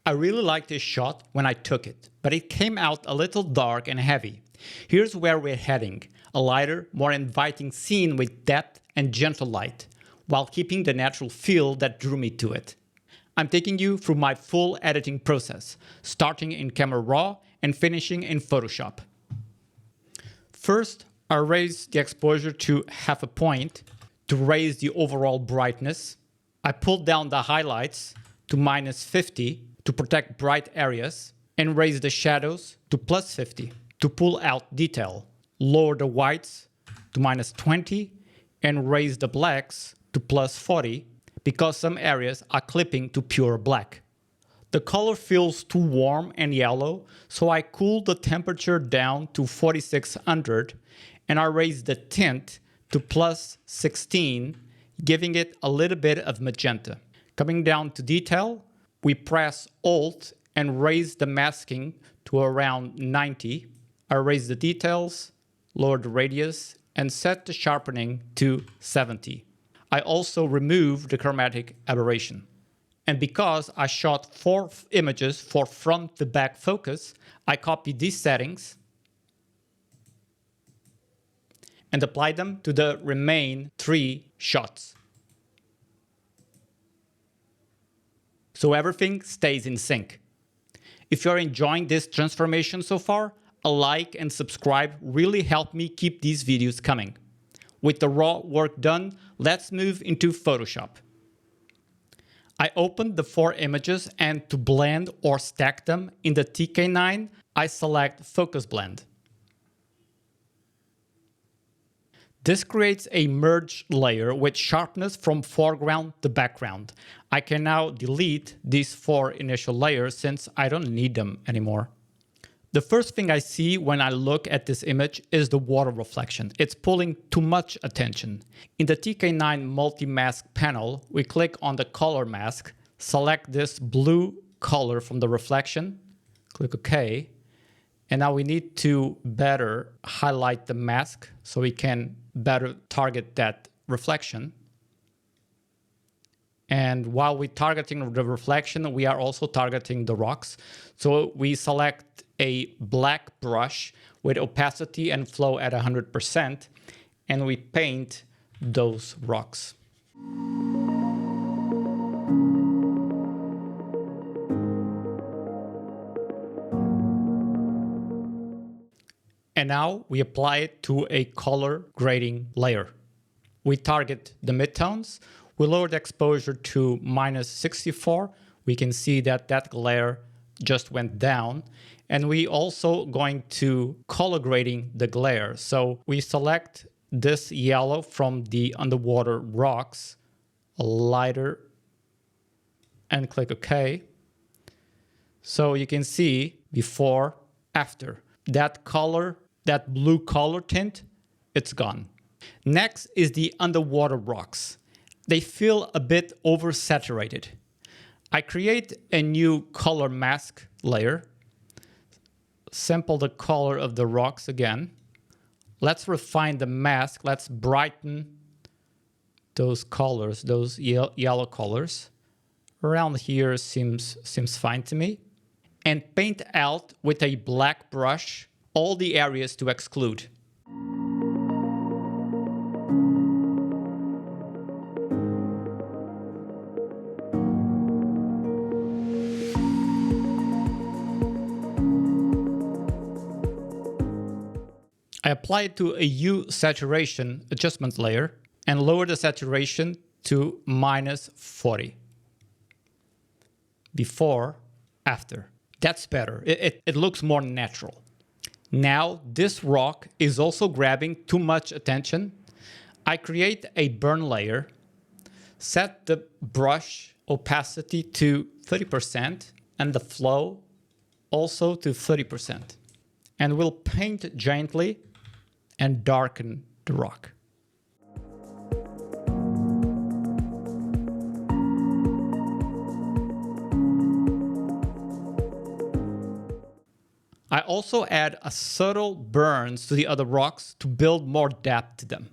I really liked this shot when I took it, but it came out a little dark and heavy. Here's where we're heading, a lighter, more inviting scene with depth and gentle light, while keeping the natural feel that drew me to it. I'm taking you through my full editing process, starting in Camera Raw and finishing in Photoshop. First, I raise the exposure to 0.5 point to raise the overall brightness. I pulled down the highlights to -50 to protect bright areas and raise the shadows to +50 to pull out detail. Lower the whites to -20 and raise the blacks to +40 because some areas are clipping to pure black. The color feels too warm and yellow, so I cooled the temperature down to 4600 and I raised the tint to +16, giving it a little bit of magenta. Coming down to detail, we press Alt and raise the masking to around 90. I raise the details, lower the radius, and set the sharpening to 70. I also remove the chromatic aberration. And because I shot 4 images for front to back focus, I copied these settings and applied them to the remaining 3 shots. So everything stays in sync. If you're enjoying this transformation so far, a like and subscribe really help me keep these videos coming. With the raw work done, let's move into Photoshop. I opened the 4 images and to blend or stack them in the TK9, I select Focus Blend. This creates a merge layer with sharpness from foreground to background. I can now delete these 4 initial layers since I don't need them anymore. The first thing I see when I look at this image is the water reflection. It's pulling too much attention. In the TK9 multi-mask panel, we click on the color mask, select this blue color from the reflection, click OK, and now we need to better highlight the mask so we can better target that reflection. And while we're targeting the reflection, we are also targeting the rocks. So we select a black brush with opacity and flow at 100%, and we paint those rocks. And now we apply it to a color grading layer. We target the midtones. We lower the exposure to -64. We can see that that glare just went down. And we also going to color grading the glare. So we select this yellow from the underwater rocks, a lighter, and click OK. So you can see before, after. That color, that blue color tint, it's gone. Next is the underwater rocks. They feel a bit oversaturated. I create a new color mask layer. Sample the color of the rocks again. Let's refine the mask. Let's brighten those colors, those yellow colors. Around here seems fine to me. And paint out with a black brush all the areas to exclude. I apply it to a hue saturation adjustment layer and lower the saturation to -40. Before, after. That's better. It looks more natural. Now this rock is also grabbing too much attention. I create a burn layer, set the brush opacity to 30% and the flow also to 30%. And we'll paint gently and darken the rock. I also add a subtle burns to the other rocks to build more depth to them.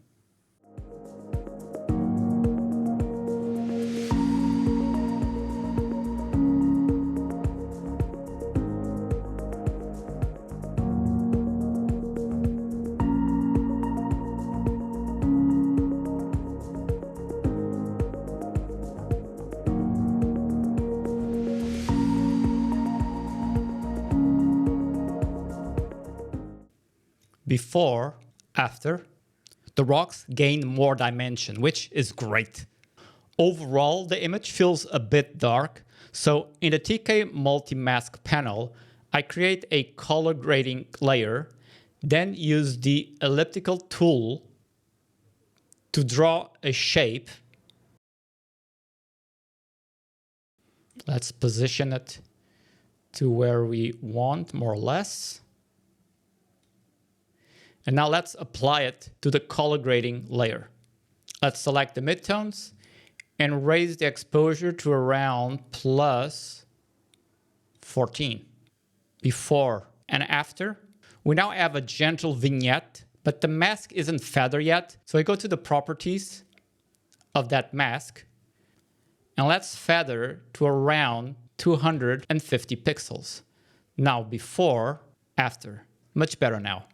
before, after, the rocks gain more dimension, which is great. Overall, the image feels a bit dark, so in the TK multi-mask panel, I create a color grading layer, then use the elliptical tool to draw a shape. Let's position it to where we want, more or less. And now let's apply it to the color grading layer. Let's select the midtones and raise the exposure to around plus 14. Before and after. We now have a gentle vignette, but the mask isn't feather yet. So I go to the properties of that mask and let's feather to around 250 pixels. Now before, after, much better now.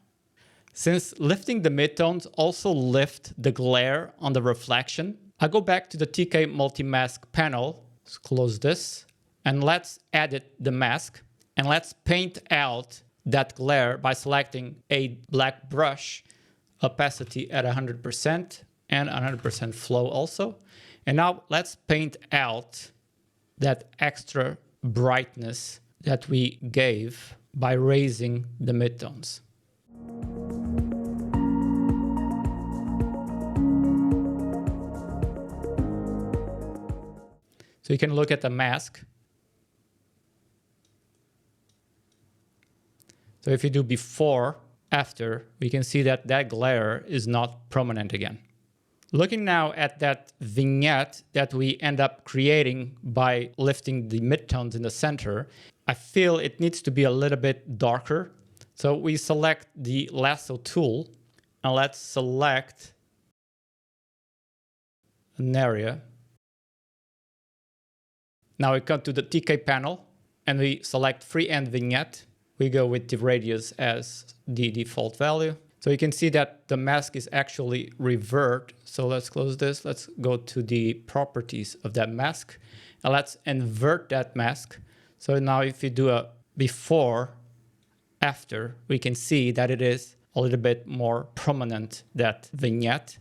Since lifting the midtones also lift the glare on the reflection, I go back to the TK multi-mask panel, let's close this, and let's edit the mask, and let's paint out that glare by selecting a black brush, opacity at 100% and 100% flow also. And now let's paint out that extra brightness that we gave by raising the midtones. So you can look at the mask. So if you do before, after, we can see that that glare is not prominent again. Looking now at that vignette that we end up creating by lifting the midtones in the center, I feel it needs to be a little bit darker. So we select the lasso tool and let's select an area. Now we come to the TK panel and we select freehand vignette. We go with the radius as the default value. So you can see that the mask is actually revert. So let's close this. Let's go to the properties of that mask and let's invert that mask. So now if you do a before, after, we can see that it is a little bit more prominent, that vignette.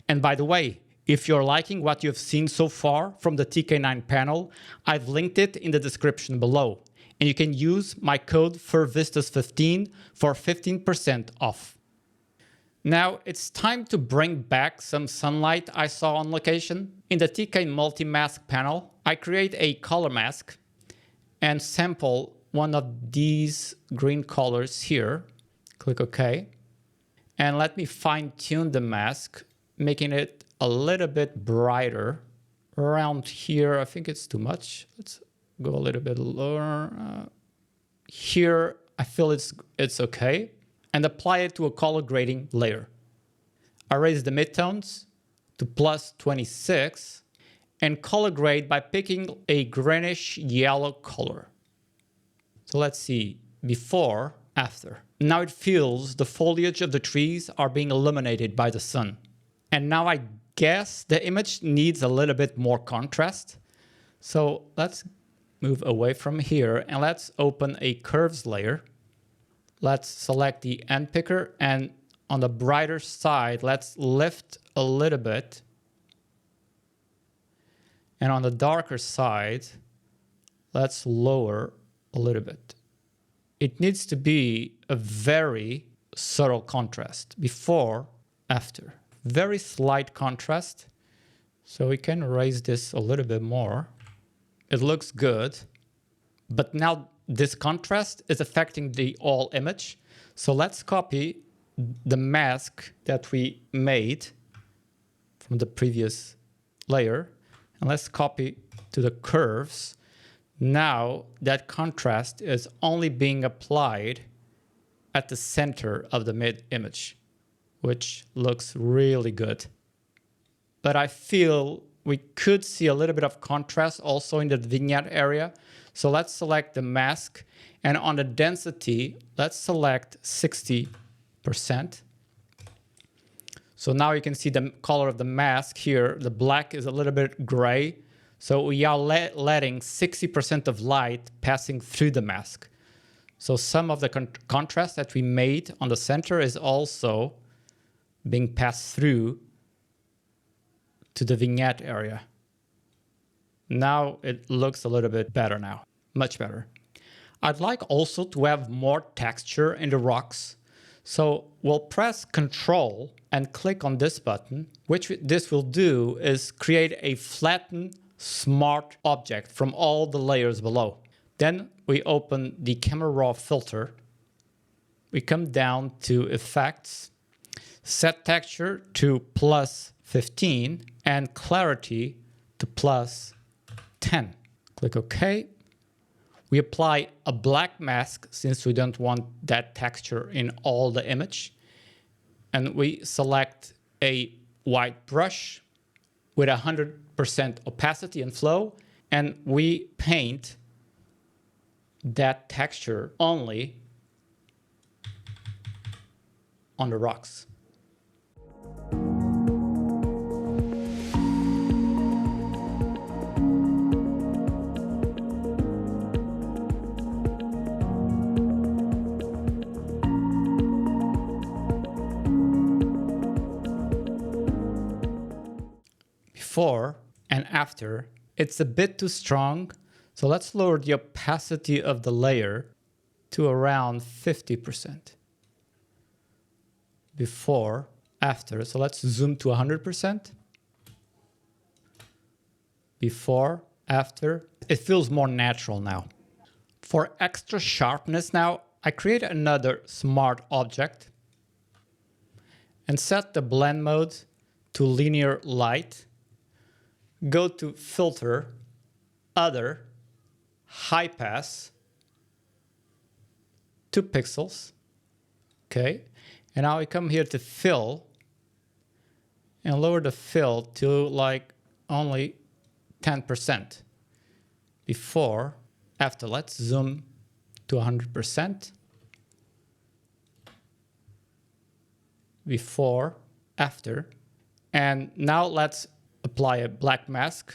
And by the way, if you're liking what you've seen so far from the TK9 panel, I've linked it in the description below. And you can use my code FURVISTAS15 for 15% off. Now it's time to bring back some sunlight I saw on location. In the TK multi-mask panel, I create a color mask and sample one of these green colors here. Click OK. And let me fine tune the mask, making it a little bit brighter. Around here, I think it's too much. Let's go a little bit lower. Here, I feel it's okay. And apply it to a color grading layer. I raise the midtones to plus 26 and color grade by picking a greenish yellow color. So let's see, before, after. Now it feels the foliage of the trees are being illuminated by the sun. And now I guess the image needs a little bit more contrast. So let's move away from here and let's open a curves layer. Let's select the end picker and on the brighter side, let's lift a little bit. And on the darker side, let's lower a little bit. It needs to be a very subtle contrast, before, after. Very slight contrast. So we can raise this a little bit more. It looks good, but now this contrast is affecting the all image. So let's copy the mask that we made from the previous layer and let's copy to the curves. Now that contrast is only being applied at the center of the mid image, which looks really good. But I feel we could see a little bit of contrast also in the vignette area. So let's select the mask and on the density, let's select 60%. So now you can see the color of the mask here. The black is a little bit gray. So we are letting 60% of light passing through the mask. So some of the contrast that we made on the center is also being passed through to the vignette area. Now it looks a little bit better now, much better. I'd like also to have more texture in the rocks. So we'll press Control and click on this button. Which this will do is create a flattened, smart object from all the layers below. Then we open the Camera Raw filter. We come down to Effects, set texture to +15 and clarity to +10. Click OK. We apply a black mask since we don't want that texture in all the image. And we select a white brush with 100% opacity and flow. And we paint that texture only on the rocks. Before and after, it's a bit too strong, so let's lower the opacity of the layer to around 50%. Before, after, so let's zoom to 100%. Before, after, it feels more natural now. For extra sharpness now, I create another smart object and set the blend mode to linear light. Go to Filter, Other, High Pass, 2 pixels. Okay, and now I come here to Fill and lower the fill to like only 10%. Before, after, let's zoom to 100%. Before, after, and now let's apply a black mask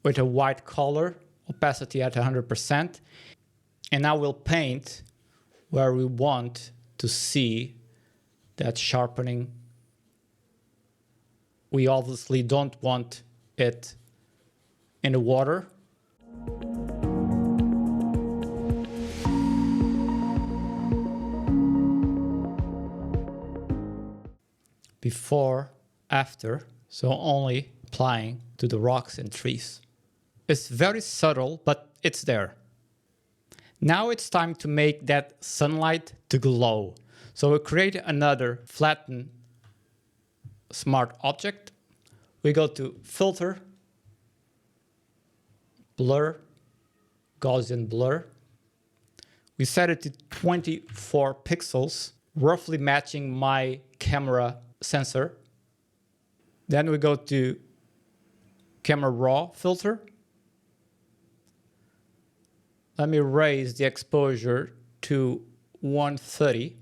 with a white color, opacity at 100%. And now we'll paint where we want to see that sharpening. We obviously don't want it in the water. Before, after, so only applying to the rocks and trees. It's very subtle, but it's there. Now it's time to make that sunlight to glow. So we create another flatten smart object. We go to Filter, Blur, Gaussian Blur. We set it to 24 pixels, roughly matching my camera sensor. Then we go to Camera Raw filter. Let me raise the exposure to 130,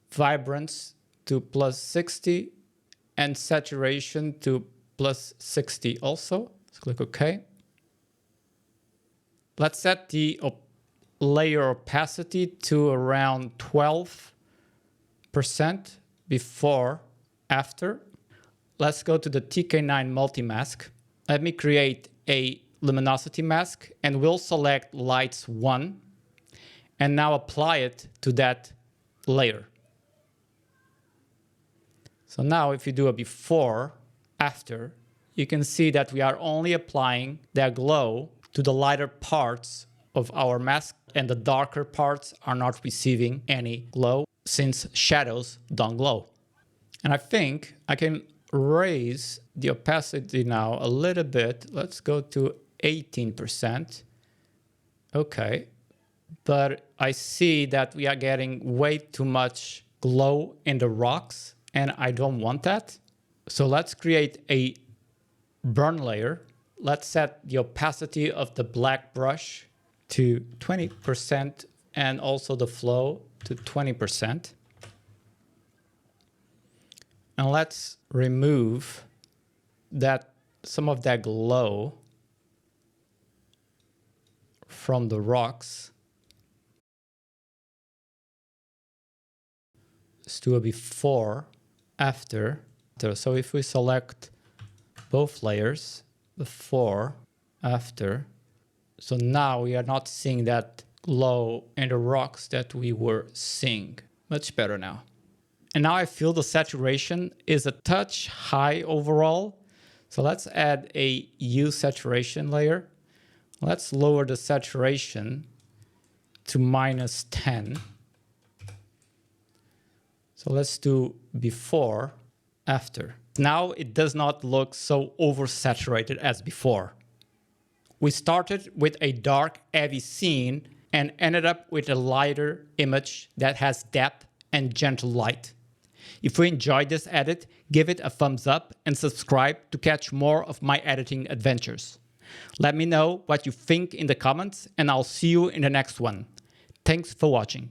vibrance to +60, and saturation to +60 also. Let's click OK. Let's set the layer opacity to around 12% before, after. Let's go to the TK9 multi-mask. Let me create a luminosity mask and we'll select lights 1 and now apply it to that layer. So now if you do a before, after, you can see that we are only applying that glow to the lighter parts of our mask and the darker parts are not receiving any glow since shadows don't glow. And I think I can raise the opacity now a little bit. Let's go to 18%. Okay, but I see that we are getting way too much glow in the rocks and I don't want that. So let's create a burn layer. Let's set the opacity of the black brush to 20% and also the flow to 20%. And let's remove some of that glow from the rocks. Let's do a before, after. So if we select both layers, before, after, so now we are not seeing that glow in the rocks that we were seeing. Much better now. And now I feel the saturation is a touch high overall. So let's add a hue saturation layer. Let's lower the saturation to -10. So let's do before, after. Now it does not look so oversaturated as before. We started with a dark, heavy scene and ended up with a lighter image that has depth and gentle light. If you enjoyed this edit, give it a thumbs up and subscribe to catch more of my editing adventures. Let me know what you think in the comments, and I'll see you in the next one. Thanks for watching.